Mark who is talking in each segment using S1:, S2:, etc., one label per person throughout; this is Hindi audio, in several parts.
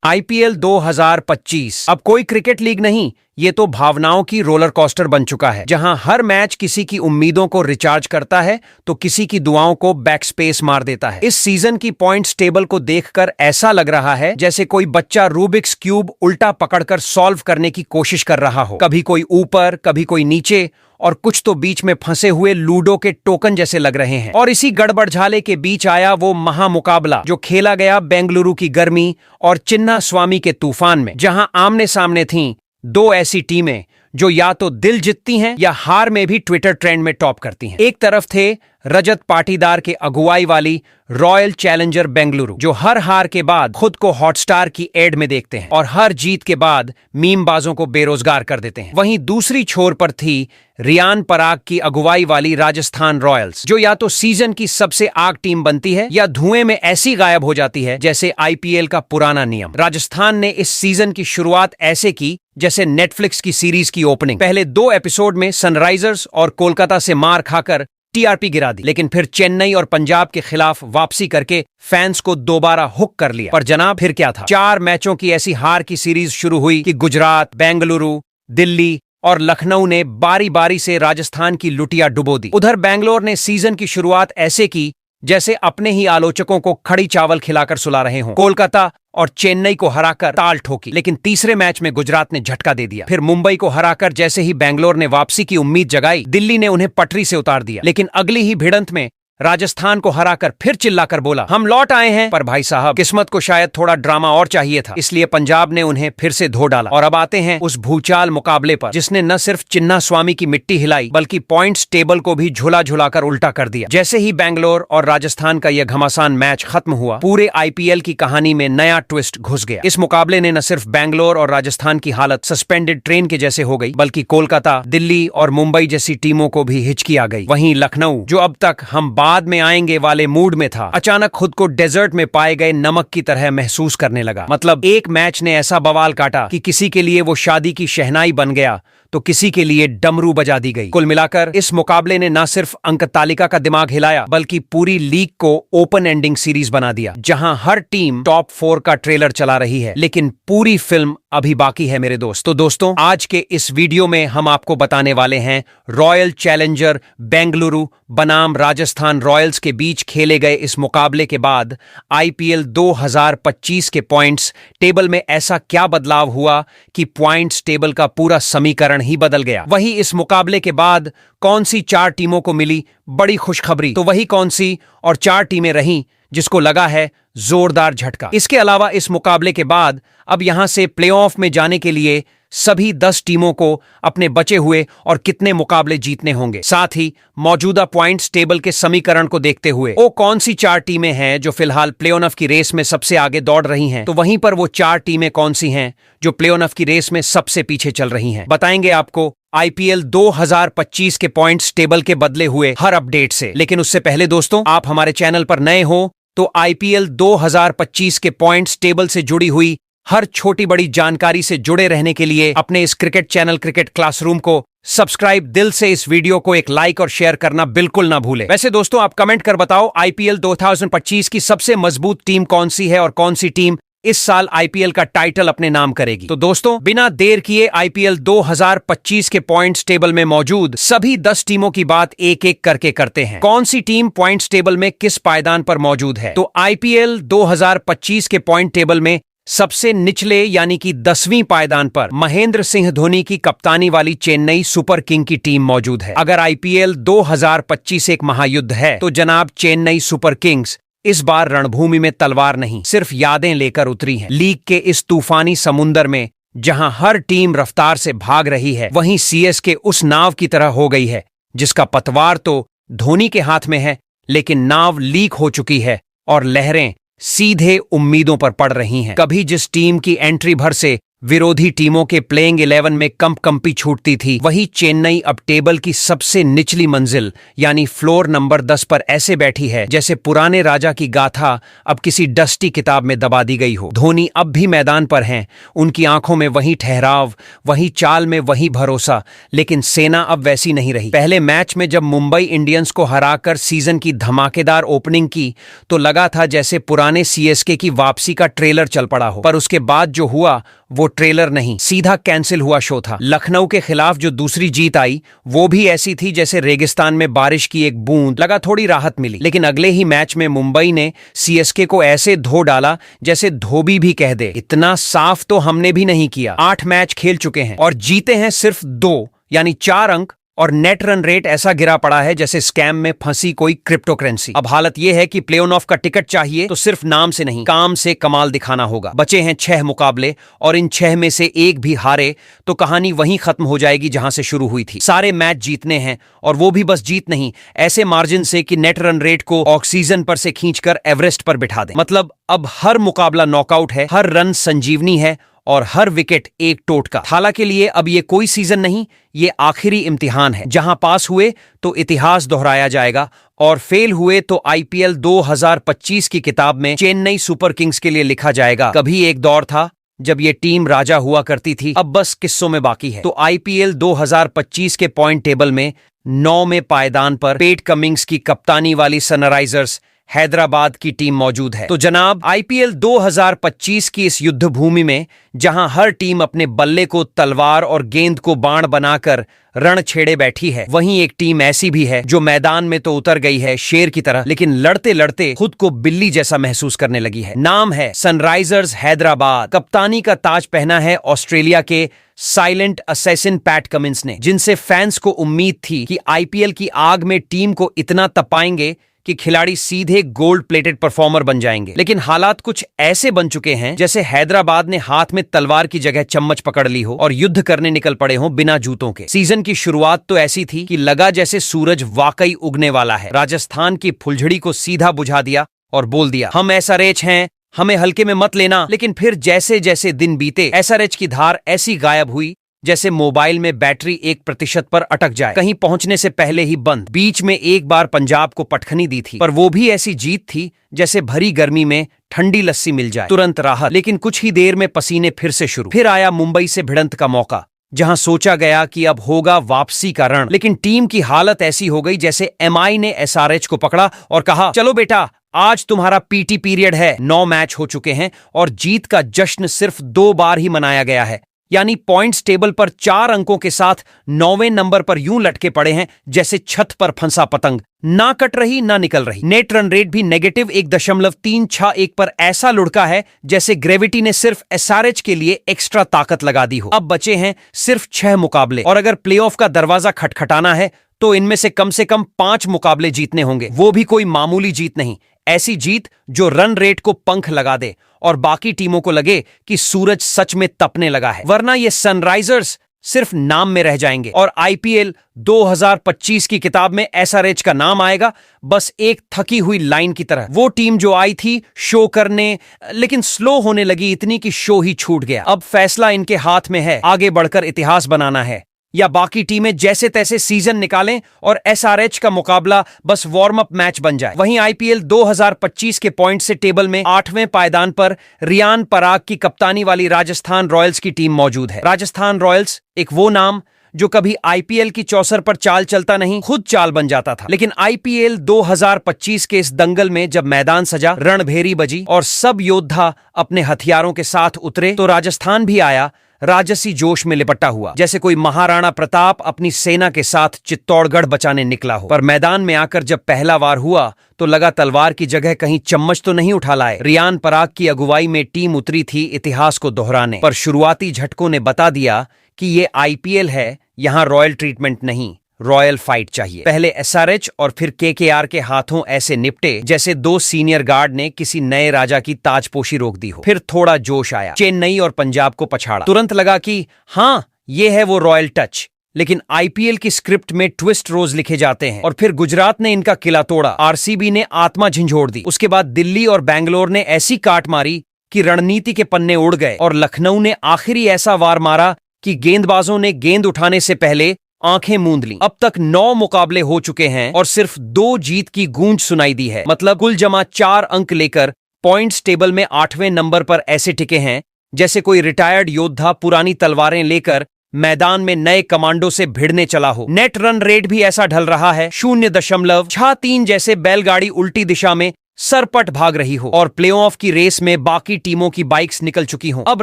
S1: आईपीएल 2025 अब कोई क्रिकेट लीग नहीं, ये तो भावनाओं की रोलर कोस्टर बन चुका है, जहां हर मैच किसी की उम्मीदों को रिचार्ज करता है तो किसी की दुआओं को बैकस्पेस मार देता है। इस सीजन की पॉइंट्स टेबल को देखकर ऐसा लग रहा है जैसे कोई बच्चा रूबिक्स क्यूब उल्टा पकड़कर सॉल्व करने की कोशिश कर रहा हो। कभी कोई ऊपर, कभी कोई नीचे, और कुछ तो बीच में फंसे हुए लूडो के टोकन जैसे लग रहे हैं। और इसी गड़बड़झाले के बीच आया वो महामुकाबला जो खेला गया बेंगलुरु की गर्मी और चिन्ना स्वामी के तूफान में, जहां आमने सामने थीं दो ऐसी टीमें जो या तो दिल जीतती हैं या हार में भी ट्विटर ट्रेंड में टॉप करती हैं। एक तरफ थे रजत पाटीदार के अगुवाई वाली रॉयल चैलेंजर बेंगलुरु, जो हर हार के बाद खुद को हॉटस्टार की एड में देखते हैं और हर जीत के बाद मीमबाजों को बेरोजगार कर देते हैं। वहीं दूसरी छोर पर थी रियान पराग की अगुवाई वाली राजस्थान रॉयल्स, जो या तो सीजन की सबसे आग टीम बनती है या धुएं में ऐसी गायब हो जाती है जैसे आईपीएल का पुराना नियम। राजस्थान ने इस सीजन की शुरुआत ऐसे की जैसे नेटफ्लिक्स की सीरीज की ओपनिंग। पहले 2 एपिसोड में सनराइजर्स और कोलकाता से मार खाकर टीआरपी गिरा दी, लेकिन फिर चेन्नई और पंजाब के खिलाफ वापसी करके फैंस को दोबारा हुक कर लिया। पर जनाब फिर क्या था? 4 मैचों की ऐसी हार की सीरीज शुरू हुई कि गुजरात, बेंगलुरु, दिल्ली और लखनऊ ने बारी बारी से राजस्थान की लुटिया डुबो दी। उधर बेंगलोर ने सीजन की शुरुआत ऐसे की जैसे अपने ही आलोचकों को खड़ी चावल खिलाकर सुला रहे हों। कोलकाता और चेन्नई को हराकर ताल ठोकी, लेकिन तीसरे मैच में गुजरात ने झटका दे दिया। फिर मुंबई को हराकर जैसे ही बेंगलोर ने वापसी की उम्मीद जगाई, दिल्ली ने उन्हें पटरी से उतार दिया। लेकिन अगली ही भिड़ंत में राजस्थान को हराकर फिर चिल्लाकर बोला, हम लौट आए हैं। पर भाई साहब, किस्मत को शायद थोड़ा ड्रामा और चाहिए था, इसलिए पंजाब ने उन्हें फिर से धो डाला। और अब आते हैं उस भूचाल मुकाबले पर जिसने न सिर्फ चिन्ना स्वामी की मिट्टी हिलाई बल्कि पॉइंट्स टेबल को भी झुला झुलाकर उल्टा कर दिया। जैसे ही बेंगलोर और राजस्थान का यह घमासान मैच खत्म हुआ, पूरे आईपीएल की कहानी में नया ट्विस्ट घुस गया। इस मुकाबले ने न सिर्फ बेंगलोर और राजस्थान की हालत सस्पेंडेड ट्रेन के जैसे हो गई, बल्कि कोलकाता, दिल्ली और मुंबई जैसी टीमों को भी हिचकी आ गई। वहीं लखनऊ, जो अब तक हम बाद में आएंगे वाले मूड में था, अचानक खुद को डेजर्ट में पाए गए नमक की तरह महसूस करने लगा। मतलब एक मैच ने ऐसा बवाल काटा कि किसी के लिए वो शादी की शहनाई बन गया तो किसी के लिए डमरू बजा दी गई। कुल मिलाकर इस मुकाबले ने न सिर्फ अंक तालिका का दिमाग हिलाया बल्कि पूरी लीग को ओपन एंडिंग सीरीज बना दिया, जहां हर टीम टॉप 4 का ट्रेलर चला रही है, लेकिन पूरी फिल्म अभी बाकी है मेरे दोस्त। तो दोस्तों, आज के इस वीडियो में हम आपको बताने वाले हैं रॉयल चैलेंजर बेंगलुरु बनाम राजस्थान रॉयल्स के बीच खेले गए इस मुकाबले के बाद आईपीएल 2025 के पॉइंट्स टेबल में ऐसा क्या बदलाव हुआ कि पॉइंट्स टेबल का पूरा समीकरण ही बदल गया। वही इस मुकाबले के बाद कौन सी 4 टीमों को मिली बड़ी खुशखबरी, तो वही कौन सी और 4 टीमें रहीं जिसको लगा है जोरदार झटका। इसके अलावा इस मुकाबले के बाद अब यहां से प्लेऑफ में जाने के लिए सभी 10 टीमों को अपने बचे हुए और कितने मुकाबले जीतने होंगे, साथ ही मौजूदा पॉइंट्स टेबल के समीकरण को देखते हुए वो कौन सी 4 टीमें हैं जो फिलहाल प्लेऑफ की रेस में सबसे आगे दौड़ रही हैं, तो वहीं पर वो 4 टीमें कौन सी हैं जो प्लेऑफ की रेस में सबसे पीछे चल रही हैं, बताएंगे आपको आईपीएल 2025 के पॉइंट्स टेबल के बदले हुए हर अपडेट से। लेकिन उससे पहले दोस्तों, आप हमारे चैनल पर नए हो तो आईपीएल 2025 के पॉइंट्स टेबल से जुड़ी हुई हर छोटी बड़ी जानकारी से जुड़े रहने के लिए अपने इस क्रिकेट चैनल क्रिकेट क्लासरूम को सब्सक्राइब, दिल से इस वीडियो को एक लाइक और शेयर करना बिल्कुल ना भूलें। वैसे दोस्तों, आप कमेंट कर बताओ आईपीएल 2025 की सबसे मजबूत टीम कौन सी है और कौन सी टीम इस साल आईपीएल का टाइटल अपने नाम करेगी। तो दोस्तों, बिना देर किए आईपीएल 2025 के पॉइंट्स टेबल में मौजूद सभी 10 टीमों की बात एक एक करके करते हैं। कौन सी टीम पॉइंट्स टेबल में किस पायदान पर मौजूद है? तो आईपीएल 2025 के पॉइंट टेबल में सबसे निचले यानी कि 10वीं पायदान पर महेंद्र सिंह धोनी की कप्तानी वाली चेन्नई सुपर किंग की टीम मौजूद है। अगर आईपीएल 2025 एक महायुद्ध है तो जनाब चेन्नई सुपर किंग्स इस बार रणभूमि में तलवार नहीं, सिर्फ यादें लेकर उतरी है। लीग के इस तूफानी समुंदर में जहां हर टीम रफ्तार से भाग रही है, वहीं सीएसके उस नाव की तरह हो गई है जिसका पतवार तो धोनी के हाथ में है, लेकिन नाव लीक हो चुकी है और लहरें सीधे उम्मीदों पर पड़ रही हैं। कभी जिस टीम की एंट्री भर से विरोधी टीमों के प्लेइंग 11 में कंपी छूटती थी, वही चेन्नई अब टेबल की सबसे निचली मंजिल यानी फ्लोर नंबर 10 पर ऐसे बैठी है जैसे पुराने राजा की गाथा अब किसी डस्टी किताब में दबा दी गई हो। धोनी अब भी मैदान पर हैं, उनकी आंखों में वही ठहराव, वही चाल में वही भरोसा, लेकिन सेना अब वैसी नहीं रही। पहले मैच में जब मुंबई इंडियंस को हराकर सीजन की धमाकेदार ओपनिंग की तो लगा था जैसे पुराने सीएसके की वापसी का ट्रेलर चल पड़ा हो, पर उसके बाद जो हुआ वो ट्रेलर नहीं, सीधा कैंसिल हुआ शो था। लखनऊ के खिलाफ जो दूसरी जीत आई वो भी ऐसी थी जैसे रेगिस्तान में बारिश की एक बूंद, लगा थोड़ी राहत मिली, लेकिन अगले ही मैच में मुंबई ने सीएसके को ऐसे धो डाला जैसे धोबी भी कह दे, इतना साफ तो हमने भी नहीं किया। 8 मैच खेल चुके हैं और जीते हैं सिर्फ 2 यानी 4 अंक, और नेट रन रेट ऐसा गिरा पड़ा है जैसे स्कैम में फंसी कोई क्रिप्टो करेंसी। अब हालत यह है कि प्ले ऑफ का टिकट चाहिए तो सिर्फ नाम से नहीं, काम से कमाल दिखाना होगा। बचे हैं 6 मुकाबले और इन 6 में से एक भी हारे तो कहानी वहीं खत्म हो जाएगी जहां से शुरू हुई थी। सारे मैच जीतने हैं और वो भी बस जीत नहीं, ऐसे मार्जिन से कि नेट रन रेट को ऑक्सीजन पर से खींचकर एवरेस्ट पर बिठा दें। मतलब अब हर मुकाबला नॉकआउट है, हर रन संजीवनी है और हर विकेट एक टोटका। थाला के लिए अब ये कोई सीजन नहीं, ये आखिरी इम्तिहान है। जहां पास हुए तो इतिहास दोहराया जाएगा और फेल हुए तो आईपीएल 2025 की किताब में चेन्नई सुपर किंग्स के लिए लिखा जाएगा, कभी एक दौर था जब ये टीम राजा हुआ करती थी, अब बस किस्सों में बाकी है। तो आईपीएल 2025 के पॉइंट टेबल में 9 में पायदान पर पेट कमिंग्स की कप्तानी वाली सनराइजर्स हैदराबाद की टीम मौजूद है। तो जनाब, आईपीएल 2025 की इस युद्ध भूमि में जहां हर टीम अपने बल्ले को तलवार और गेंद को बाण बनाकर रण छेड़े बैठी है, वहीं एक टीम ऐसी भी है जो मैदान में तो उतर गई है शेर की तरह, लेकिन लड़ते लड़ते खुद को बिल्ली जैसा महसूस करने लगी है। नाम है सनराइजर्स हैदराबाद। कप्तानी का ताज पहना है ऑस्ट्रेलिया के साइलेंट असैसिन पैट कमिंस ने, जिनसे फैंस को उम्मीद थी कि आईपीएल की आग में टीम को इतना तपाएंगे कि खिलाड़ी सीधे गोल्ड प्लेटेड परफॉर्मर बन जाएंगे। लेकिन हालात कुछ ऐसे बन चुके हैं जैसे हैदराबाद ने हाथ में तलवार की जगह चम्मच पकड़ ली हो और युद्ध करने निकल पड़े हो बिना जूतों के। सीजन की शुरुआत तो ऐसी थी कि लगा जैसे सूरज वाकई उगने वाला है। राजस्थान की फुलझड़ी को सीधा बुझा दिया और बोल दिया, हम एसआरएच हैं, हमें हल्के में मत लेना। लेकिन फिर जैसे जैसे दिन बीते एसआरएच की धार ऐसी गायब हुई जैसे मोबाइल में बैटरी 1% पर अटक जाए, कहीं पहुंचने से पहले ही बंद। बीच में एक बार पंजाब को पटखनी दी थी, पर वो भी ऐसी जीत थी जैसे भरी गर्मी में ठंडी लस्सी मिल जाए, तुरंत राहत। लेकिन कुछ ही देर में पसीने फिर से शुरू। फिर आया मुंबई से भिड़ंत का मौका, जहां सोचा गया कि अब होगा वापसी का रण। लेकिन टीम की हालत ऐसी हो गई जैसे एमआई ने एसआरएच को पकड़ा और कहा, चलो बेटा आज तुम्हारा पीटी पीरियड है। 9 मैच हो चुके हैं और जीत का जश्न सिर्फ 2 बार ही मनाया गया है, यानी पॉइंट्स टेबल पर 4 अंकों के साथ 9वें नंबर पर यूं लटके पड़े हैं जैसे छत पर फंसा पतंग, ना कट रही ना निकल रही। नेट रन रेट भी नेगेटिव 1.361 पर ऐसा लुढ़का है जैसे ग्रेविटी ने सिर्फ एसआरएच के लिए एक्स्ट्रा ताकत लगा दी हो। अब बचे हैं सिर्फ 6 मुकाबले और अगर प्लेऑफ का दरवाजा खटखटाना है तो इनमें से कम 5 मुकाबले जीतने होंगे। वो भी कोई मामूली जीत नहीं, ऐसी जीत जो रन रेट को पंख लगा दे और बाकी टीमों को लगे कि सूरज सच में तपने लगा है, वरना ये सनराइजर्स सिर्फ नाम में रह जाएंगे और आईपीएल 2025 की किताब में एसआरएच का नाम आएगा बस एक थकी हुई लाइन की तरह। वो टीम जो आई थी शो करने, लेकिन स्लो होने लगी इतनी कि शो ही छूट गया। अब फैसला इनके हाथ में है, आगे बढ़कर इतिहास बनाना है या बाकी टीमें जैसे तैसे सीजन निकालें और एसआरएच का मुकाबला बस वार्म अप मैच बन जाए। वहीं आईपीएल 2025 के पॉइंट से टेबल में 8वें पायदान पर रियान पराग की कप्तानी वाली राजस्थान रॉयल्स की टीम मौजूद है। राजस्थान रॉयल्स एक वो नाम जो कभी आईपीएल की चौसर पर चाल चलता नहीं, खुद चाल बन जाता था। लेकिन आईपीएल 2025 के इस दंगल में जब मैदान सजा, रणभेरी बजी और सब योद्धा अपने हथियारों के साथ उतरे तो राजस्थान भी आया राजसी जोश में लिपटा हुआ, जैसे कोई महाराणा प्रताप अपनी सेना के साथ चित्तौड़गढ़ बचाने निकला हो। पर मैदान में आकर जब पहला वार हुआ तो लगा तलवार की जगह कहीं चम्मच तो नहीं उठा लाए। रियान पराग की अगुवाई में टीम उतरी थी इतिहास को दोहराने, पर शुरुआती झटकों ने बता दिया कि ये आईपीएल है, यहां रॉयल ट्रीटमेंट नहीं, रॉयल फाइट चाहिए। पहले एसआरएच और फिर केकेआर के हाथों ऐसे निपटे जैसे 2 सीनियर गार्ड ने किसी नए राजा की ताजपोशी रोक दी हो। फिर थोड़ा जोश आया, चेन्नई और पंजाब को पछाड़ा, तुरंत लगा कि हाँ ये है वो रॉयल टच। लेकिन आईपीएल की स्क्रिप्ट में ट्विस्ट रोज लिखे जाते हैं और फिर गुजरात ने इनका किला तोड़ा, आरसीबी ने आत्मा झंझोड़ दी, उसके बाद दिल्ली और बैंगलोर ने ऐसी काट मारी कि रणनीति के पन्ने उड़ गए और लखनऊ ने आखिरी ऐसा वार मारा कि गेंदबाजों ने गेंद उठाने से पहले आंखें मूंद लीं। अब तक 9 मुकाबले हो चुके हैं और सिर्फ 2 जीत की गूंज सुनाई दी है। मतलब कुल जमा 4 अंक लेकर पॉइंट्स टेबल में 8वें नंबर पर ऐसे टिके हैं जैसे कोई रिटायर्ड योद्धा पुरानी तलवारें लेकर मैदान में नए कमांडो से भिड़ने चला हो। नेट रन रेट भी ऐसा ढल रहा है 0.63, जैसे बैलगाड़ी उल्टी दिशा में सरपट भाग रही हो और प्लेऑफ की रेस में बाकी टीमों की बाइक्स निकल चुकी हों। अब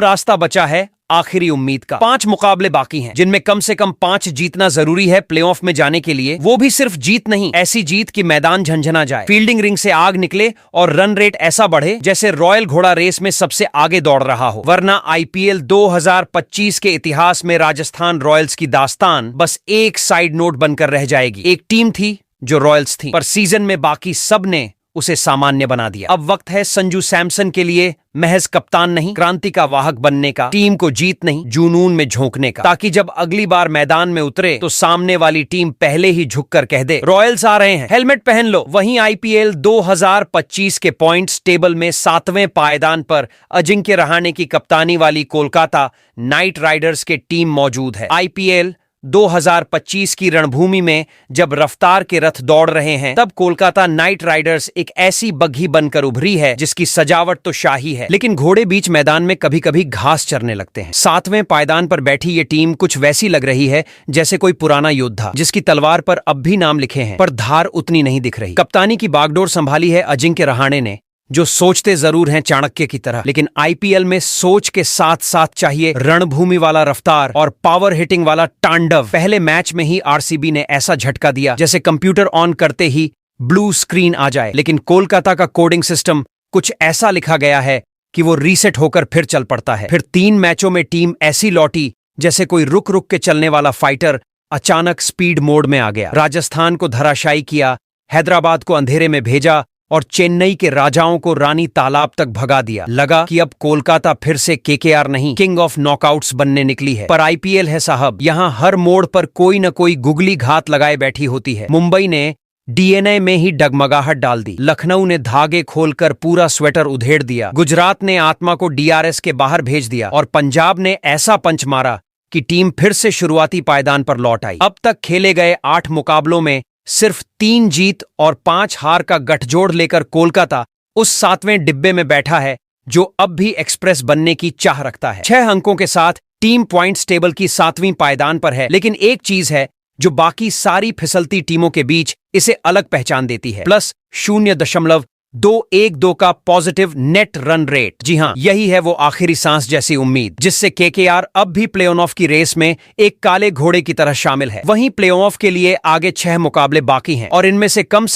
S1: रास्ता बचा है आखिरी उम्मीद का। 5 मुकाबले बाकी हैं जिनमें कम से कम 5 जीतना जरूरी है प्लेऑफ में जाने के लिए। वो भी सिर्फ जीत नहीं, ऐसी जीत कि मैदान झंझना जाए, फील्डिंग रिंग से आग निकले और रन रेट ऐसा बढ़े जैसे रॉयल घोड़ा रेस में सबसे आगे दौड़ रहा हो। वरना आईपीएल 2025 के इतिहास में राजस्थान रॉयल्स की दास्तान बस एक साइड नोट बनकर रह जाएगी। एक टीम थी जो रॉयल्स थी, पर सीजन में बाकी सब ने उसे सामान्य बना दिया। अब वक्त है संजू सैमसन के लिए महज कप्तान नहीं, क्रांति का वाहक बनने का, टीम को जीत नहीं जुनून में झोंकने का, ताकि जब अगली बार मैदान में उतरे तो सामने वाली टीम पहले ही झुककर कह दे, रॉयल्स आ रहे हैं, हेलमेट पहन लो। वहीं आईपीएल 2025 के पॉइंट्स टेबल में 7वें पायदान पर अजिंक्य रहाणे की कप्तानी वाली कोलकाता नाइट राइडर्स के टीम मौजूद है। आईपीएल 2025 की रणभूमि में जब रफ्तार के रथ दौड़ रहे हैं, तब कोलकाता नाइट राइडर्स एक ऐसी बग्घी बनकर उभरी है जिसकी सजावट तो शाही है, लेकिन घोड़े बीच मैदान में कभी कभी घास चरने लगते हैं। 7वें पायदान पर बैठी ये टीम कुछ वैसी लग रही है जैसे कोई पुराना योद्धा जिसकी तलवार पर अब भी नाम लिखे हैं, पर धार उतनी नहीं दिख रही। कप्तानी की बागडोर संभाली है अजिंक्य रहाणे ने, जो सोचते जरूर हैं चाणक्य की तरह, लेकिन आईपीएल में सोच के साथ साथ चाहिए रणभूमि वाला रफ्तार और पावर हिटिंग वाला तांडव। पहले मैच में ही आरसीबी ने ऐसा झटका दिया जैसे कंप्यूटर ऑन करते ही ब्लू स्क्रीन आ जाए, लेकिन कोलकाता का कोडिंग सिस्टम कुछ ऐसा लिखा गया है कि वो रीसेट होकर फिर चल पड़ता है। फिर 3 मैचों में टीम ऐसी लौटी जैसे कोई रुक रुक के चलने वाला फाइटर अचानक स्पीड मोड में आ गया। राजस्थान को धराशायी किया, हैदराबाद को अंधेरे में भेजा और चेन्नई के राजाओं को रानी तालाब तक भगा दिया। लगा कि अब कोलकाता फिर से केकेआर नहीं, किंग ऑफ नॉकआउट्स बनने निकली है। पर आईपीएल है साहब, यहां हर मोड़ पर कोई न कोई गुगली घात लगाए बैठी होती है। मुंबई ने डीएनए में ही डगमगाहट डाल दी, लखनऊ ने धागे खोलकर पूरा स्वेटर उधेड़ दिया, गुजरात ने आत्मा को डीआरएस के बाहर भेज दिया और पंजाब ने ऐसा पंच मारा कि टीम फिर से शुरुआती पायदान पर लौट आई। अब तक खेले गए 8 मुकाबलों में सिर्फ 3 जीत और 5 हार का गठजोड़ लेकर कोलकाता उस 7वें डिब्बे में बैठा है जो अब भी एक्सप्रेस बनने की चाह रखता है। 6 अंकों के साथ टीम पॉइंट्स टेबल की 7वीं पायदान पर है, लेकिन एक चीज है जो बाकी सारी फिसलती टीमों के बीच इसे अलग पहचान देती है, प्लस 0.212 का पॉजिटिव नेट रन रेट। जी हां, यही है वो आखिरी सांस जैसी उम्मीद जिससे केकेआर अब भी प्लेऑफ की रेस में एक काले घोड़े की तरह शामिल है। वहीं प्लेऑफ के लिए आगे 6 मुकाबले बाकी हैं और इनमें से कम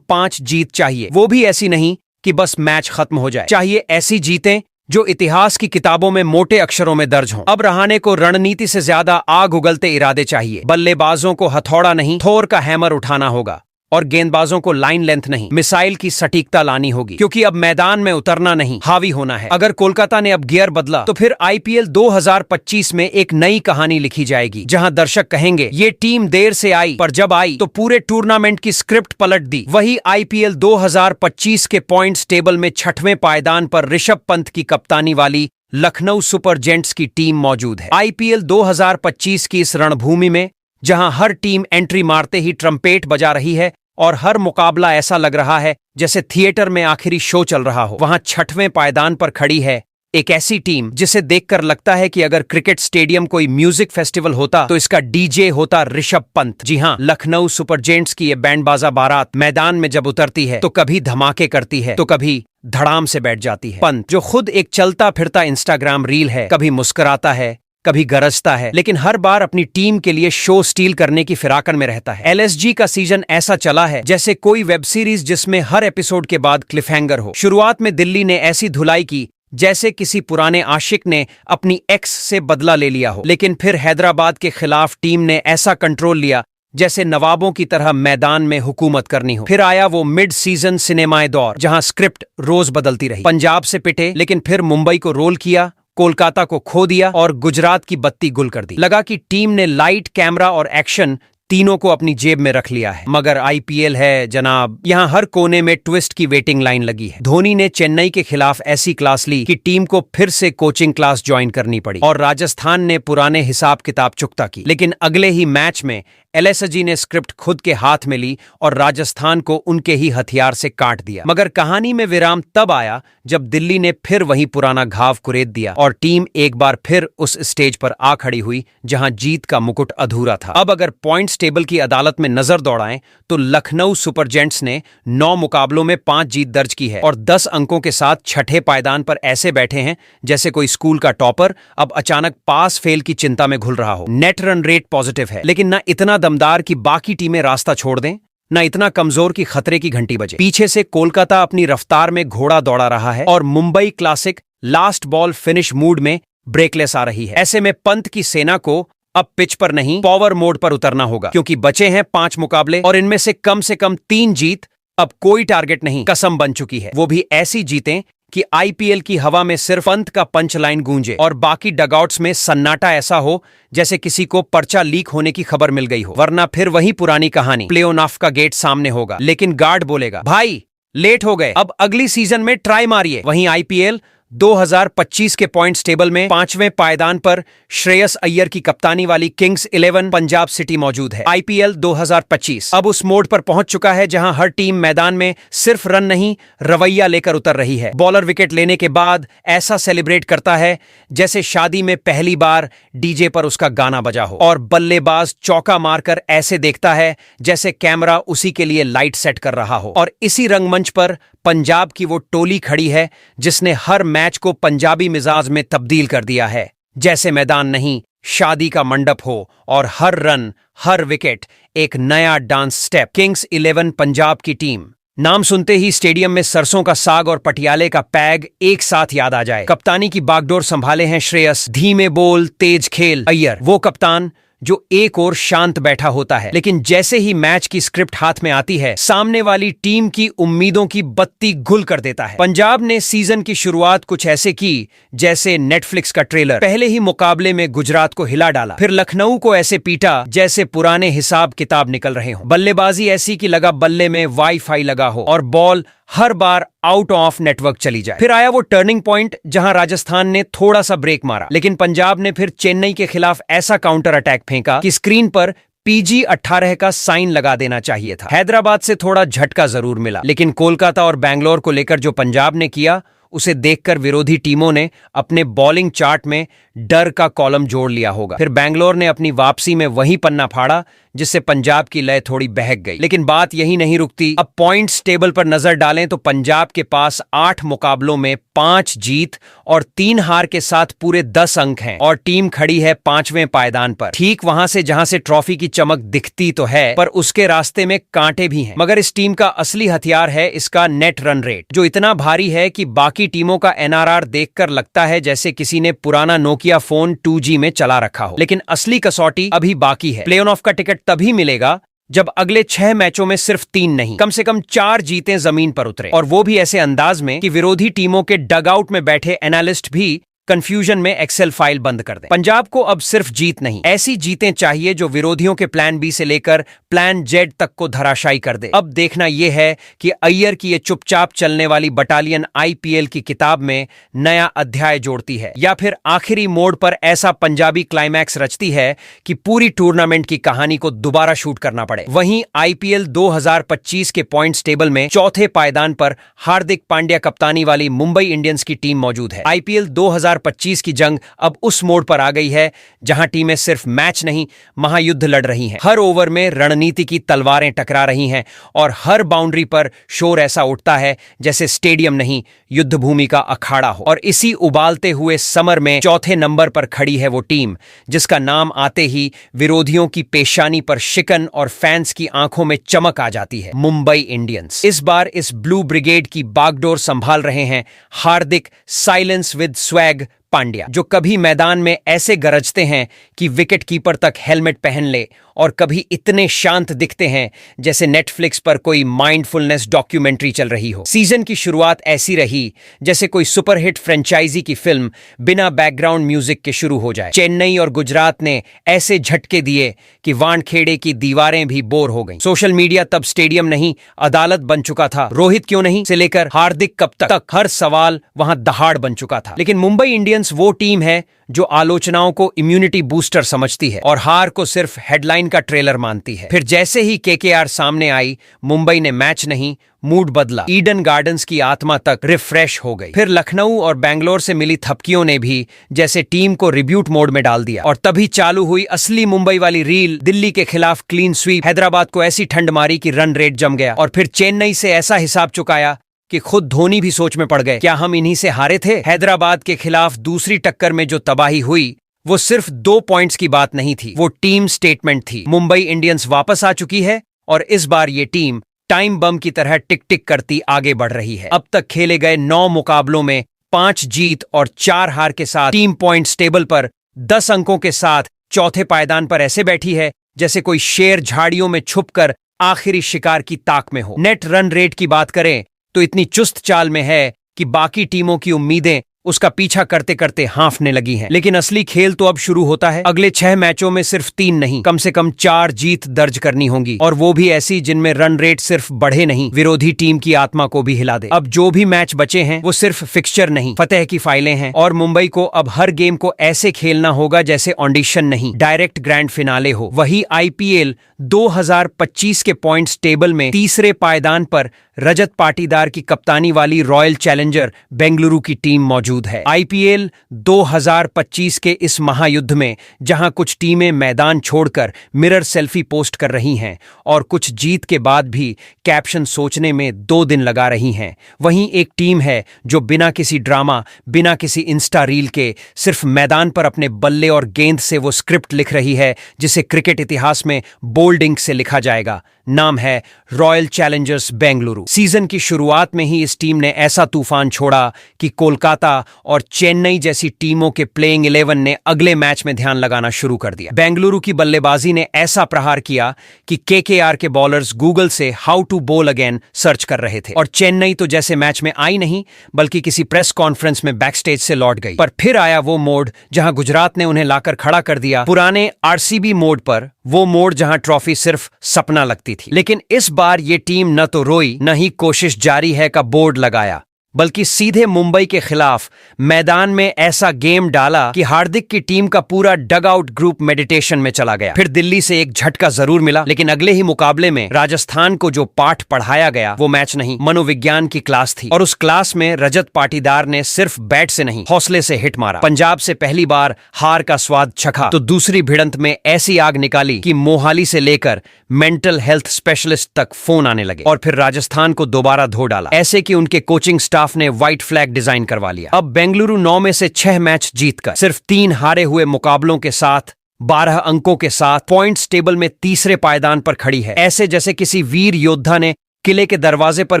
S1: 5 जीत चाहिए। वो भी ऐसी नहीं कि बस मैच खत्म हो जाए, चाहिए ऐसी जीतें जो इतिहास की किताबों में मोटे अक्षरों में दर्ज हों। अब रहाणे को रणनीति से ज्यादा आग उगलते इरादे चाहिए। बल्लेबाजों को हथौड़ा नहीं, थोर का हैमर उठाना होगा और गेंदबाजों को लाइन लेंथ नहीं, मिसाइल की सटीकता लानी होगी, क्योंकि अब मैदान में उतरना नहीं, हावी होना है। अगर कोलकाता ने अब गियर बदला तो फिर आईपीएल 2025 में एक नई कहानी लिखी जाएगी, जहां दर्शक कहेंगे ये टीम देर से आई, पर जब आई तो पूरे टूर्नामेंट की स्क्रिप्ट पलट दी। वही आईपीएल 2025 के पॉइंट्स टेबल में 6वें पायदान पर ऋषभ पंत की कप्तानी वाली लखनऊ सुपर जेंट्स की टीम मौजूद है। आईपीएल 2025 की इस रणभूमि में जहां हर टीम एंट्री मारते ही ट्रम्पेट बजा रही है और हर मुकाबला ऐसा लग रहा है जैसे थिएटर में आखिरी शो चल रहा हो, वहां 6वें पायदान पर खड़ी है एक ऐसी टीम जिसे देखकर लगता है कि अगर क्रिकेट स्टेडियम कोई म्यूजिक फेस्टिवल होता तो इसका डीजे होता ऋषभ पंत। जी हां, लखनऊ सुपर जेंट्स की ये बैंडबाजा बारात मैदान में जब उतरती है तो कभी धमाके करती है तो कभी धड़ाम से बैठ जाती है। पंत जो खुद एक चलता फिरता इंस्टाग्राम रील है, कभी मुस्कुराता है, कभी गरजता है, लेकिन हर बार अपनी टीम के लिए शो स्टील करने की फिराकन में रहता है। एलएसजी का सीजन ऐसा चला है जैसे कोई वेब सीरीज जिसमें हर एपिसोड के बाद क्लिफहैंगर हो। शुरुआत में दिल्ली ने ऐसी धुलाई की जैसे किसी पुराने आशिक ने अपनी एक्स से बदला ले लिया हो, लेकिन फिर हैदराबाद के खिलाफ टीम ने ऐसा कंट्रोल लिया जैसे नवाबों की तरह मैदान में हुकूमत करनी हो। फिर आया वो मिड सीजन सिनेमाए दौर जहां स्क्रिप्ट रोज बदलती रही। पंजाब से पिटे, लेकिन फिर मुंबई को रोल किया, कोलकाता को खो दिया और गुजरात की बत्ती गुल कर दी। लगा कि टीम ने लाइट, कैमरा और एक्शन तीनों को अपनी जेब में रख लिया है। मगर आईपीएल है जनाब, यहाँ हर कोने में ट्विस्ट की वेटिंग लाइन लगी है। धोनी ने चेन्नई के खिलाफ ऐसी क्लास ली कि टीम को फिर से कोचिंग क्लास ज्वाइन करनी पड़ी और राजस्थान ने पुराने हिसाब किताब चुकता की। लेकिन अगले ही मैच में एलएसजी ने स्क्रिप्ट खुद के हाथ में ली और राजस्थान को उनके ही हथियार से काट दिया। मगर कहानी में विराम तब आया जब दिल्ली ने फिर वही पुराना घाव कुरेद दिया और टीम एक बार फिर उस स्टेज पर आ खड़ी हुई जहां जीत का मुकुट अधूरा था। अब अगर पॉइंट्स टेबल की अदालत में नजर दौड़ाएं तो लखनऊ सुपर जेंट्स ने 9 मुकाबलों में 5 जीत दर्ज की है और 10 अंकों के साथ छठे पायदान पर ऐसे बैठे हैं जैसे कोई स्कूल का टॉपर अब अचानक पास फेल की चिंता में घुल रहा हो। नेट रन रेट पॉजिटिव है, लेकिन ना इतना दमदार कि बाकी टीमें रास्ता छोड़ दें, ना इतना कमजोर की खतरे की घंटी बजे। पीछे से कोलकाता अपनी रफ्तार में घोड़ा दौड़ा रहा है और Mumbai classic last ball finish mood में ब्रेकलेस आ रही है। ऐसे में पंत की सेना को अब पिच पर नहीं पावर मोड पर उतरना होगा, क्योंकि बचे हैं 5 मुकाबले और इनमें से कम 3 जीत अब कोई टारगेट नहीं, कसम बन चुकी है। वो भी ऐसी जीतें कि आईपीएल की हवा में सिर्फ पंत का पंच लाइन गूंजे और बाकी डगआउट्स में सन्नाटा ऐसा हो जैसे किसी को पर्चा लीक होने की खबर मिल गई हो। वरना फिर वही पुरानी कहानी, प्ले ऑफ का गेट सामने होगा लेकिन गार्ड बोलेगा भाई लेट हो गए, अब अगली सीजन में ट्राई मारिए। वहीं आईपीएल 2025 के पॉइंट्स टेबल में 5वें पायदान पर श्रेयस अय्यर की कप्तानी वाली किंग्स 11 पंजाब सिटी मौजूद है। आईपीएल 2025 अब उस मोड पर पहुंच चुका है जहां हर टीम मैदान में सिर्फ रन नहीं रवैया लेकर उतर रही है। बॉलर विकेट लेने के बाद ऐसा सेलिब्रेट करता है जैसे शादी में पहली बार डीजे पर उसका गाना बजा हो और बल्लेबाज चौका मारकर ऐसे देखता है जैसे कैमरा उसी के लिए लाइट सेट कर रहा हो। और इसी रंगमंच पर पंजाब की वो टोली खड़ी है जिसने हर मैच को पंजाबी मिजाज में तब्दील कर दिया है, जैसे मैदान नहीं शादी का मंडप हो और हर रन हर विकेट एक नया डांस स्टेप। किंग्स 11 पंजाब की टीम, नाम सुनते ही स्टेडियम में सरसों का साग और पटियाले का पैग एक साथ याद आ जाए। कप्तानी की बागडोर संभाले हैं श्रेयस, धीमे बोल तेज खेल अय्यर, वो कप्तान जो एक और शांत बैठा होता है, लेकिन जैसे ही मैच की स्क्रिप्ट हाथ में आती है सामने वाली टीम की उम्मीदों की बत्ती गुल कर देता है। पंजाब ने सीजन की शुरुआत कुछ ऐसे की जैसे नेटफ्लिक्स का ट्रेलर, पहले ही मुकाबले में गुजरात को हिला डाला, फिर लखनऊ को ऐसे पीटा जैसे पुराने हिसाब किताब निकल रहे हो। बल्लेबाजी ऐसी कि लगा बल्ले में वाईफाई लगा हो और ball her bar out of network चली जाए। फिर आया वो टर्निंग पॉइंट जहां राजस्थान ने थोड़ा सा ब्रेक मारा, लेकिन पंजाब ने फिर चेन्नई के खिलाफ ऐसा काउंटर अटैक फेंका कि स्क्रीन पर PG-18 का साइन लगा देना चाहिए था। हैदराबाद से थोड़ा झटका जरूर मिला, लेकिन कोलकाता और बैंगलोर को लेकर जो पंजाब ने किया उसे देखकर विरोधी टीमों ने अपने बॉलिंग चार्ट में डर का कॉलम जोड़ लिया होगा। फिर बैंगलोर ने अपनी वापसी में वही पन्ना फाड़ा जिससे पंजाब की लय थोड़ी बहक गई। लेकिन बात यही नहीं रुकती। अब पॉइंट्स टेबल पर नजर डालें तो पंजाब के पास 8 मुकाबलों में 5 जीत और 3 हार के साथ पूरे 10 अंक हैं और टीम खड़ी है 5वें पायदान पर, ठीक वहां से जहां से ट्रॉफी की चमक दिखती तो है पर उसके रास्ते में कांटे भी हैं। मगर इस टीम का असली हथियार है इसका नेट रन रेट, जो इतना भारी है कि बाकी टीमों का NRR देखकर लगता है जैसे किसी ने पुराना नोकिया फोन 2G में चला रखा हो। लेकिन असली कसौटी अभी बाकी है। प्ले ऑफ का टिकट तभी मिलेगा जब अगले 6 मैचों में सिर्फ 3 नहीं कम से कम 4 जीतें जमीन पर उतरे, और वो भी ऐसे अंदाज में कि विरोधी टीमों के डगआउट में बैठे एनालिस्ट भी कंफ्यूजन में एक्सेल फाइल बंद कर दें। पंजाब को अब सिर्फ जीत नहीं, ऐसी जीतें चाहिए जो विरोधियों के प्लान बी से लेकर प्लान जेड तक को धराशायी कर दे। अब देखना यह है कि अय्यर की ये चुपचाप चलने वाली बटालियन आईपीएल की किताब में नया अध्याय जोड़ती है या फिर आखिरी मोड़ पर ऐसा पंजाबी क्लाइमैक्स रचती है कि पूरी टूर्नामेंट की कहानी को दोबारा शूट करना पड़े। वहीं आईपीएल 2025 के पॉइंट्स टेबल में चौथे पायदान पर हार्दिक पांड्या कप्तानी वाली मुंबई इंडियंस की टीम मौजूद है। आईपीएल 2025 की जंग अब उस मोड़ पर आ गई है जहां टीमें सिर्फ मैच नहीं महायुद्ध लड़ रही हैं। हर ओवर में रणनीति की तलवारें टकरा रही हैं और हर बाउंड्री पर शोर ऐसा उठता है जैसे स्टेडियम नहीं युद्ध भूमि का अखाड़ा हो। और इसी उबालते हुए समर में चौथे नंबर पर खड़ी है वो टीम जिसका नाम आते ही विरोधियों की पेशानी पर शिकन और फैंस की आंखों में चमक आ जाती है, मुंबई इंडियंस। इस बार इस ब्लू ब्रिगेड की बागडोर संभाल रहे हैं हार्दिक साइलेंस विद स्वैग पांड्या, जो कभी मैदान में ऐसे गरजते हैं कि विकेट कीपर तक हेलमेट पहन ले और कभी इतने शांत दिखते हैं जैसे नेटफ्लिक्स पर कोई माइंडफुलनेस डॉक्यूमेंट्री चल रही हो। सीजन की शुरुआत ऐसी रही जैसे कोई सुपरहिट फ्रेंचाइजी की फिल्म बिना बैकग्राउंड म्यूजिक के शुरू हो जाए। चेन्नई और गुजरात ने ऐसे झटके दिए कि वानखेड़े की दीवारें भी बोर हो गईं। सोशल मीडिया तब स्टेडियम नहीं अदालत बन चुका था। रोहित क्यों नहीं से लेकर हार्दिक कब तक हर सवाल वहां दहाड़ बन चुका था। लेकिन मुंबई इंडियंस वो टीम है जो आलोचनाओं को इम्यूनिटी बूस्टर समझती है और हार को सिर्फ हेडलाइन का ट्रेलर मानती है। फिर जैसे ही केकेआर सामने आई, मुंबई ने मैच नहीं मूड बदला। ईडन गार्डन्स की आत्मा तक रिफ्रेश हो गई। फिर लखनऊ और बैंगलोर से मिली थपकियों ने भी जैसे टीम को रिब्यूट मोड में डाल दिया और तभी चालू हुई असली मुंबई वाली रील। दिल्ली के खिलाफ क्लीन स्वीप, हैदराबाद को ऐसी ठंड मारी कि रन रेट जम गया और फिर चेन्नई से ऐसा हिसाब चुकाया कि खुद धोनी भी सोच में पड़ गए, क्या हम इन्हीं से हारे थे। हैदराबाद के खिलाफ दूसरी टक्कर में जो तबाही हुई वो सिर्फ 2 पॉइंट्स की बात नहीं थी, वो टीम स्टेटमेंट थी। मुंबई इंडियंस वापस आ चुकी है और इस बार ये टीम टाइम बम की तरह टिक टिक करती आगे बढ़ रही है। अब तक खेले गए 9 मुकाबलों में 5 जीत और 4 हार के साथ टीम पॉइंट्स टेबल पर 10 अंकों के साथ चौथे पायदान पर ऐसे बैठी है जैसे कोई शेर झाड़ियों में छुपकर आखिरी शिकार की ताक में हो। नेट रन रेट की बात करें तो इतनी चुस्त चाल में है कि बाकी टीमों की उम्मीदें उसका पीछा करते करते हांफने लगी हैं। लेकिन असली खेल तो अब शुरू होता है। अगले 6 मैचों में सिर्फ 3 नहीं, कम से कम 4 जीत दर्ज करनी होंगी और वो भी ऐसी जिनमें रन रेट सिर्फ बढ़े नहीं, विरोधी टीम की आत्मा को भी हिला दे। अब जो भी मैच बचे हैं वो सिर्फ फिक्सचर नहीं, फतेह की फाइलें हैं और मुंबई को अब हर गेम को ऐसे खेलना होगा जैसे ऑडिशन नहीं, डायरेक्ट ग्रैंड फिनाले हो। वही आईपीएल 2025 के पॉइंट्स टेबल में तीसरे पायदान पर रजत पाटीदार की कप्तानी वाली रॉयल चैलेंजर बेंगलुरु की टीम मौजूद है। आईपीएल 2025 के इस महायुद्ध में जहां कुछ टीमें मैदान छोड़कर मिरर सेल्फी पोस्ट कर रही हैं और कुछ जीत के बाद भी कैप्शन सोचने में 2 दिन लगा रही हैं, वहीं एक टीम है जो बिना किसी ड्रामा, बिना किसी इंस्टा रील के सिर्फ मैदान पर अपने बल्ले और गेंद से वो स्क्रिप्ट लिख रही है जिसे क्रिकेट इतिहास में बोल्ड इंक से लिखा जाएगा। नाम है रॉयल चैलेंजर्स बेंगलुरु। सीजन की शुरुआत में ही इस टीम ने ऐसा तूफान छोड़ा कि कोलकाता और चेन्नई जैसी टीमों के प्लेइंग 11 ने अगले मैच में ध्यान लगाना शुरू कर दिया। बेंगलुरु की बल्लेबाजी ने ऐसा प्रहार किया कि केकेआर के बॉलर्स गूगल से हाउ टू बोल अगेन सर्च कर रहे थे और चेन्नई तो जैसे मैच में आई नहीं बल्कि किसी प्रेस कॉन्फ्रेंस में बैकस्टेज से लौट गई। पर फिर आया वो मोड जहां गुजरात ने उन्हें लाकर खड़ा कर दिया, पुराने आरसीबी मोड पर, वो मोड जहां ट्रॉफी सिर्फ सपना लगती थी। लेकिन इस बार ये टीम न तो रोई न ही कोशिश जारी है का बोर्ड लगाया, बल्कि सीधे मुंबई के खिलाफ मैदान में ऐसा गेम डाला कि हार्दिक की टीम का पूरा डग आउट ग्रुप मेडिटेशन में चला गया। फिर दिल्ली से एक झटका जरूर मिला, लेकिन अगले ही मुकाबले में राजस्थान को जो पाठ पढ़ाया गया वो मैच नहीं, मनोविज्ञान की क्लास थी और उस क्लास में रजत पाटीदार ने सिर्फ बैट से नहीं हौसले से हिट मारा। पंजाब से पहली बार हार का स्वाद चखा तो दूसरी भिड़ंत में ऐसी आग निकाली कि मोहाली से लेकर मेंटल हेल्थ स्पेशलिस्ट तक फोन आने लगे और फिर राजस्थान को दोबारा धो डाला, ऐसे कि उनके कोचिंग स्टाफ ने व्हाइट फ्लैग डिजाइन करवा लिया। अब बेंगलुरु 9 में से 6 मैच जीतकर सिर्फ 3 हारे हुए मुकाबलों के साथ 12 अंकों के साथ पॉइंट्स टेबल में तीसरे पायदान पर खड़ी है, ऐसे जैसे किसी वीर योद्धा ने किले के दरवाजे पर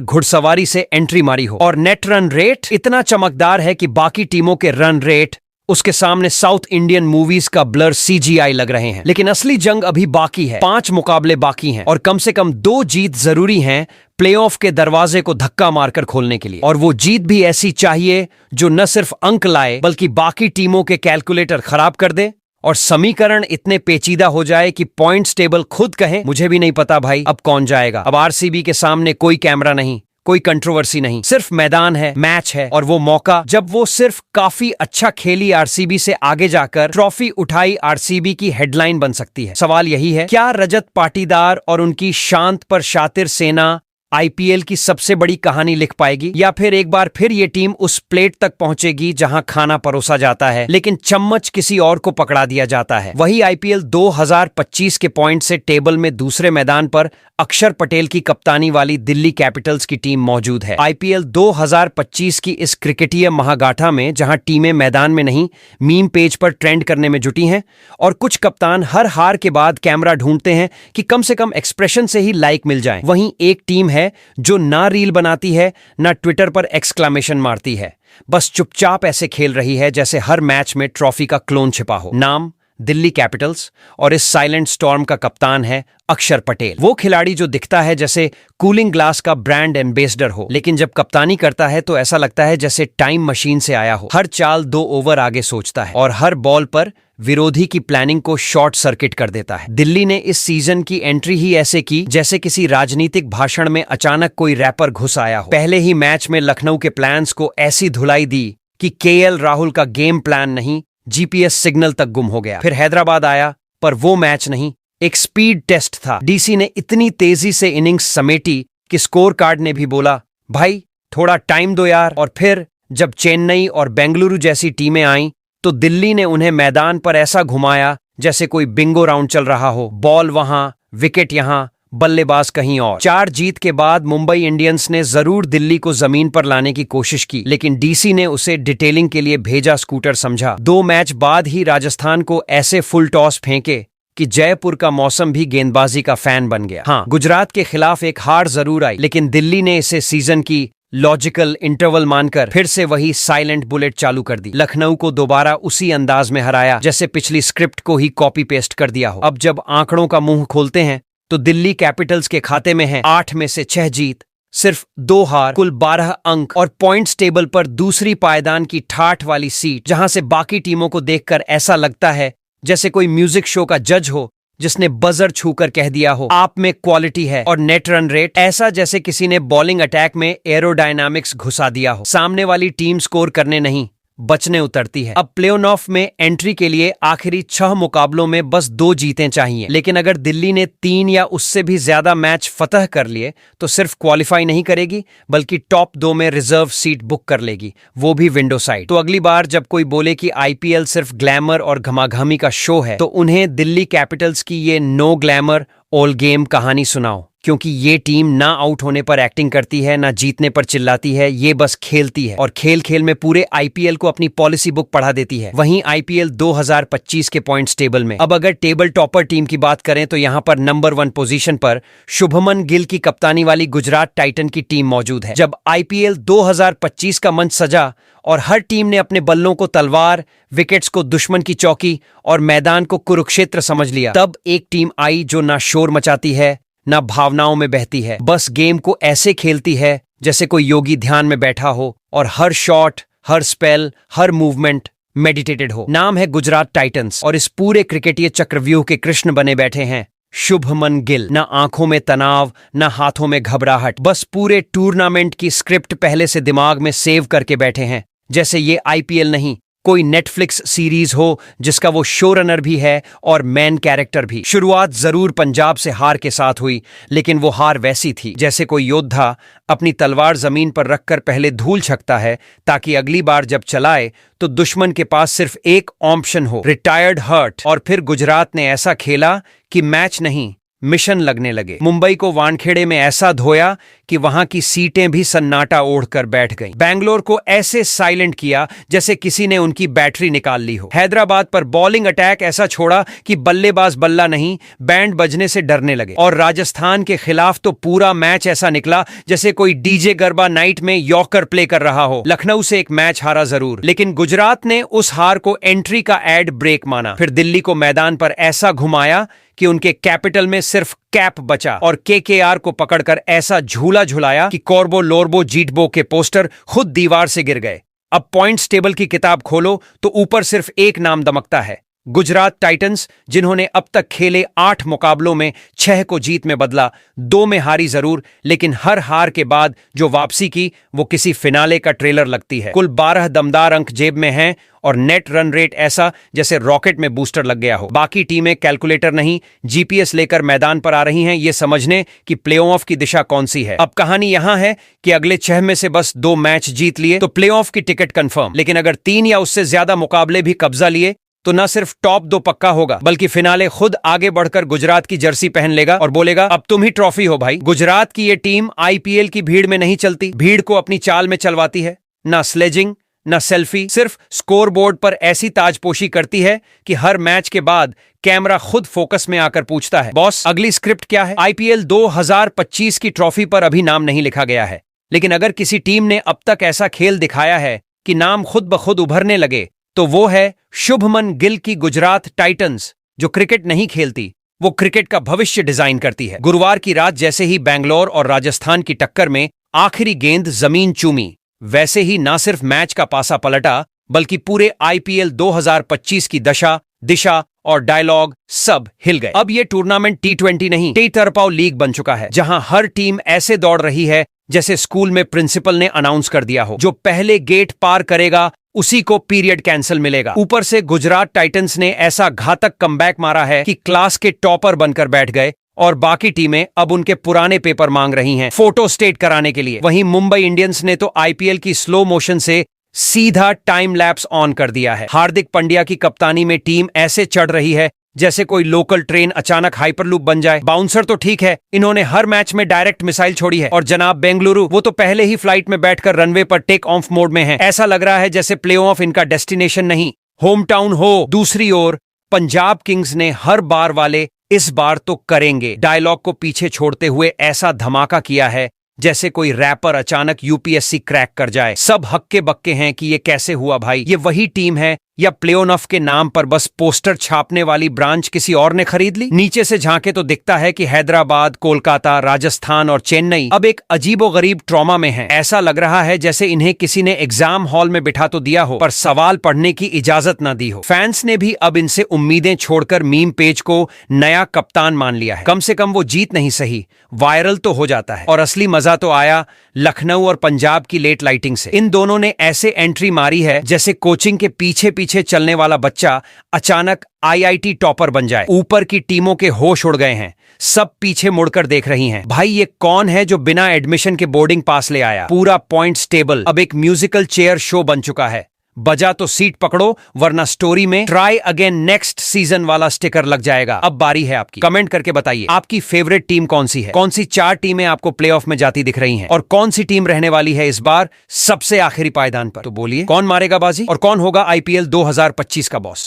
S1: घुड़सवारी से एंट्री मारी हो। और नेट रन रेट इतना चमकदार है कि बाकी टीमों के रन रेट उसके सामने साउथ इंडियन मूवीज का ब्लर सीजीआई लग रहे हैं। लेकिन असली जंग अभी बाकी है, 5 मुकाबले बाकी हैं और कम से कम 2 जीत जरूरी हैं प्लेऑफ के दरवाजे को धक्का मारकर खोलने के लिए। और वो जीत भी ऐसी चाहिए जो न सिर्फ अंक लाए बल्कि बाकी टीमों के कैलकुलेटर खराब कर दे और समीकरण इतने पेचीदा हो जाए कि पॉइंट्स टेबल खुद कहे मुझे भी नहीं पता भाई अब कौन जाएगा। अब आरसीबी के सामने कोई कैमरा नहीं, कोई कंट्रोवर्सी नहीं, सिर्फ मैदान है, मैच है और वो मौका जब वो सिर्फ काफी अच्छा खेली आरसीबी से आगे जाकर ट्रॉफी उठाई आरसीबी की हेडलाइन बन सकती है। सवाल यही है, क्या रजत पाटीदार और उनकी शांत पर शातिर सेना आईपीएल की सबसे बड़ी कहानी लिख पाएगी या फिर एक बार फिर ये टीम उस प्लेट तक पहुंचेगी जहां खाना परोसा जाता है लेकिन चम्मच किसी और को पकड़ा दिया जाता है। वही आईपीएल 2025 के पॉइंट से टेबल में दूसरे मैदान पर अक्षर पटेल की कप्तानी वाली दिल्ली कैपिटल्स की टीम मौजूद है। आईपीएल 2025 की इस क्रिकेटीय महागाठा में जहां टीमें मैदान में नहीं मीम पेज पर ट्रेंड करने में जुटी हैं और कुछ कप्तान हर हार के बाद कैमरा ढूंढते हैं कि कम से कम एक्सप्रेशन से ही लाइक मिल जाए, वहीं एक टीम है जो ना रील बनाती है ना ट्विटर पर एक्सक्लेमेशन मारती है, बस चुपचाप ऐसे खेल रही है जैसे हर मैच में ट्रॉफी का क्लोन छिपा हो। नाम दिल्ली कैपिटल्स, और इस साइलेंट स्टॉर्म का कप्तान है अक्षर पटेल। वो खिलाड़ी जो दिखता है जैसे कूलिंग ग्लास का ब्रांड एम्बेसडर हो, लेकिन जब कप्तानी करता है तो ऐसा लगता है जैसे टाइम मशीन से आया हो। हर चाल 2 ओवर आगे सोचता है और हर बॉल पर विरोधी की प्लानिंग को शॉर्ट सर्किट कर देता है। दिल्ली ने इस सीजन की एंट्री ही ऐसे की जैसे किसी राजनीतिक भाषण में अचानक कोई रैपर घुस आया हो। पहले ही मैच में लखनऊ के प्लान्स को ऐसी धुलाई दी कि केएल राहुल का गेम प्लान नहीं, जीपीएस सिग्नल तक गुम हो गया। फिर हैदराबाद आया, पर वो मैच नहीं, एक स्पीड टेस्ट था। डीसी ने इतनी तेजी से इनिंग्स समेटी कि स्कोर कार्ड ने भी बोला, भाई थोड़ा टाइम दो यार। और फिर जब चेन्नई और बेंगलुरु जैसी टीमें आईं तो दिल्ली ने उन्हें मैदान पर ऐसा घुमाया जैसे कोई बिंगो राउंड चल रहा हो। बॉल वहां, विकेट यहां, बल्लेबाज कहीं और। 4 जीत के बाद मुंबई इंडियंस ने जरूर दिल्ली को जमीन पर लाने की कोशिश की, लेकिन डीसी ने उसे डिटेलिंग के लिए भेजा स्कूटर समझा। 2 मैच बाद ही राजस्थान को ऐसे फुल टॉस फेंके कि जयपुर का मौसम भी गेंदबाजी का फैन बन गया। हाँ, गुजरात के खिलाफ एक हार जरूर आई, लेकिन दिल्ली ने इसे सीजन की लॉजिकल इंटरवल मानकर फिर से वही साइलेंट बुलेट चालू कर दी। लखनऊ को दोबारा उसी अंदाज में हराया जैसे पिछली स्क्रिप्ट को ही कॉपी पेस्ट कर दिया हो। अब जब आंकड़ों का मुंह खोलते हैं तो दिल्ली कैपिटल्स के खाते में है 8 में से 6 जीत, सिर्फ 2 हार, कुल 12 अंक और पॉइंट्स टेबल पर दूसरी पायदान की ठाठ वाली सीट, जहां से बाकी टीमों को देखकर ऐसा लगता है जैसे कोई म्यूजिक शो का जज हो जिसने बजर छूकर कह दिया हो आप में क्वालिटी है। और नेट रन रेट ऐसा जैसे किसी ने बॉलिंग अटैक में एरोडायनामिक्स घुसा दिया हो। सामने वाली टीम स्कोर करने नहीं, बचने उतरती है। अब प्ले ऑफ में एंट्री के लिए आखिरी 6 मुकाबलों में बस 2 जीतें चाहिए, लेकिन अगर दिल्ली ने 3 या उससे भी ज्यादा मैच फतह कर लिए तो सिर्फ क्वालिफाई नहीं करेगी बल्कि टॉप 2 में रिजर्व सीट बुक कर लेगी, वो भी विंडो साइड। तो अगली बार जब कोई बोले कि आईपीएल सिर्फ ग्लैमर और घमाघमी का शो है, तो उन्हें दिल्ली कैपिटल्स की ये नो ग्लैमर ऑल गेम कहानी सुनाओ, क्योंकि ये टीम ना आउट होने पर एक्टिंग करती है, ना जीतने पर चिल्लाती है, ये बस खेलती है और खेल खेल में पूरे आईपीएल को अपनी पॉलिसी बुक पढ़ा देती है। वहीं आईपीएल 2025 के पॉइंट्स टेबल में अब अगर टेबल टॉपर टीम की बात करें तो यहां पर नंबर 1 पोजीशन पर शुभमन गिल की कप्तानी वाली गुजरात टाइटन की टीम मौजूद है। जब आईपीएल 2025 का मंच सजा और हर टीम ने अपने बल्लों को तलवार, विकेट्स को दुश्मन की चौकी और मैदान को कुरुक्षेत्र समझ लिया, तब एक टीम आई जो ना शोर मचाती है, ना भावनाओं में बहती है, बस गेम को ऐसे खेलती है जैसे कोई योगी ध्यान में बैठा हो और हर शॉट, हर स्पेल, हर मूवमेंट मेडिटेटेड हो। नाम है गुजरात टाइटंस और इस पूरे क्रिकेटीय चक्रव्यूह के कृष्ण बने बैठे हैं शुभमन गिल। ना आंखों में तनाव, ना हाथों में घबराहट, बस पूरे टूर्नामेंट की स्क्रिप्ट पहले से दिमाग में सेव करके बैठे हैं जैसे ये आईपीएल नहीं, कोई नेटफ्लिक्स सीरीज हो जिसका वो शो रनर भी है और मेन कैरेक्टर भी। शुरुआत जरूर पंजाब से हार के साथ हुई, लेकिन वो हार वैसी थी जैसे कोई योद्धा अपनी तलवार जमीन पर रखकर पहले धूल छकता है ताकि अगली बार जब चलाए तो दुश्मन के पास सिर्फ एक ऑप्शन हो, रिटायर्ड हर्ट। और फिर गुजरात ने ऐसा खेला कि मैच नहीं, मिशन लगने लगे। मुंबई को वानखेड़े में ऐसा धोया कि वहां की सीटें भी सन्नाटा ओढ़कर बैठ गईं। बैंगलोर को ऐसे साइलेंट किया जैसे किसी ने उनकी बैटरी निकाल ली हो। हैदराबाद पर बॉलिंग अटैक ऐसा छोड़ा कि बल्लेबाज बल्ला नहीं, बैंड बजने से डरने लगे। और राजस्थान के खिलाफ तो पूरा मैच ऐसा निकला जैसे कोई डीजे गरबा नाइट में यॉकर प्ले कर रहा हो। लखनऊ से एक मैच हारा जरूर, लेकिन गुजरात ने उस हार को एंट्री का एड ब्रेक माना। फिर दिल्ली को मैदान पर ऐसा घुमाया कि उनके कैपिटल में सिर्फ कैप बचा और केकेआर को पकड़कर ऐसा झूला झुलाया कि कॉर्बो लोर्बो जीटबो के पोस्टर खुद दीवार से गिर गए। अब पॉइंट्स टेबल की किताब खोलो तो ऊपर सिर्फ एक नाम दमकता है, गुजरात टाइटंस, जिन्होंने अब तक खेले 8 मुकाबलों में 6 को जीत में बदला। 2 में हारी जरूर, लेकिन हर हार के बाद जो वापसी की वो किसी फिनाले का ट्रेलर लगती है। कुल 12 दमदार अंक जेब में हैं और नेट रन रेट ऐसा जैसे रॉकेट में बूस्टर लग गया हो। बाकी टीमें कैलकुलेटर नहीं, जीपीएस लेकर मैदान पर आ रही हैं ये समझने कि प्लेऑफ की दिशा कौन सी है। अब कहानी यहां है कि अगले 6 में से बस 2 मैच जीत लिए तो प्लेऑफ की टिकट कंफर्म, लेकिन अगर 3 या उससे ज्यादा मुकाबले भी कब्जा लिए तो न सिर्फ टॉप 2 पक्का होगा बल्कि फिनाले खुद आगे बढ़कर गुजरात की जर्सी पहन लेगा और बोलेगा अब तुम ही ट्रॉफी हो भाई। गुजरात की ये टीम आईपीएल की भीड़ में नहीं चलती, भीड़ को अपनी चाल में चलवाती है। ना स्लेजिंग, ना सेल्फी, सिर्फ स्कोरबोर्ड पर ऐसी ताजपोशी करती है कि हर मैच के बाद कैमरा खुद फोकस में आकर पूछता है बॉस अगली स्क्रिप्ट क्या है। आईपीएल 2025 की ट्रॉफी पर अभी नाम नहीं लिखा गया है, लेकिन अगर किसी टीम ने अब तक ऐसा खेल दिखाया है कि नाम खुद ब खुद उभरने लगे तो वो है शुभमन गिल की गुजरात टाइटंस, जो क्रिकेट नहीं खेलती, वो क्रिकेट का भविष्य डिजाइन करती है। गुरुवार की रात जैसे ही बैंगलोर और राजस्थान की टक्कर में आखिरी गेंद जमीन चूमी, वैसे ही ना सिर्फ मैच का पासा पलटा, बल्कि पूरे आईपीएल 2025 की दिशा और डायलॉग सब हिल गए। अब ये टूर्नामेंट T20 नहीं, टी-तरपाओ लीग बन चुका है, जहां हर टीम ऐसे दौड़ रही है जैसे स्कूल में प्रिंसिपल ने अनाउंस कर दिया हो, जो पहले गेट पार करेगा उसी को पीरियड कैंसिल मिलेगा। ऊपर से गुजरात टाइटंस ने ऐसा घातक कमबैक मारा है कि क्लास के टॉपर बनकर बैठ गए और बाकी टीमें अब उनके पुराने पेपर मांग रही हैं फोटो स्टेट कराने के लिए। वहीं मुंबई इंडियंस ने तो आईपीएल की स्लो मोशन से सीधा टाइम लैप्स ऑन कर दिया है। हार्दिक पांड्या की कप्तानी में टीम ऐसे चढ़ रही है जैसे कोई लोकल ट्रेन अचानक हाइपरलूप बन जाए। बाउंसर तो ठीक है, इन्होंने हर मैच में डायरेक्ट मिसाइल छोड़ी है। और जनाब बेंगलुरु, वो तो पहले ही फ्लाइट में बैठकर रनवे पर टेक ऑफ मोड में है। ऐसा लग रहा है जैसे प्ले ऑफ इनका डेस्टिनेशन नहीं, होम टाउन हो। दूसरी ओर पंजाब किंग्स ने हर बार वाले इस बार तो करेंगे डायलॉग को पीछे छोड़ते हुए ऐसा धमाका किया है जैसे कोई रैपर अचानक यूपीएससी क्रैक कर जाए। सब हक्के बक्के हैं कि ये कैसे हुआ भाई। ये वही टीम है या प्लेऑफ के नाम पर बस पोस्टर छापने वाली ब्रांच किसी और ने खरीद ली? नीचे से झांके तो दिखता है कि हैदराबाद, कोलकाता, राजस्थान और चेन्नई अब एक अजीबोगरीब ट्रॉमा में है। ऐसा लग रहा है जैसे इन्हें किसी ने एग्जाम हॉल में बिठा तो दिया हो, पर सवाल पढ़ने की इजाजत ना दी हो। फैंस ने भी अब इनसे उम्मीदें छोड़कर मीम पेज को नया कप्तान मान लिया है। कम से कम वो जीत नहीं सही, वायरल तो हो जाता है। और असली मजा तो आया लखनऊ और पंजाब की लेट लाइटिंग से। इन दोनों ने ऐसे एंट्री मारी है जैसे कोचिंग के पीछे पीछे चलने वाला बच्चा अचानक आईआईटी टॉपर बन जाए। ऊपर की टीमों के होश उड़ गए हैं, सब पीछे मुड़कर देख रही हैं। भाई ये कौन है जो बिना एडमिशन के बोर्डिंग पास ले आया? पूरा पॉइंट्स टेबल अब एक म्यूजिकल चेयर शो बन चुका है। बजा तो सीट पकड़ो, वरना स्टोरी में ट्राई अगेन नेक्स्ट सीजन वाला स्टिकर लग जाएगा। अब बारी है आपकी। कमेंट करके बताइए आपकी फेवरेट टीम कौन सी है, कौन सी 4 टीमें आपको प्लेऑफ में जाती दिख रही हैं, और कौन सी टीम रहने वाली है इस बार सबसे आखिरी पायदान पर। तो बोलिए कौन मारेगा बाजी और कौन होगा आईपीएल 2025 का बॉस।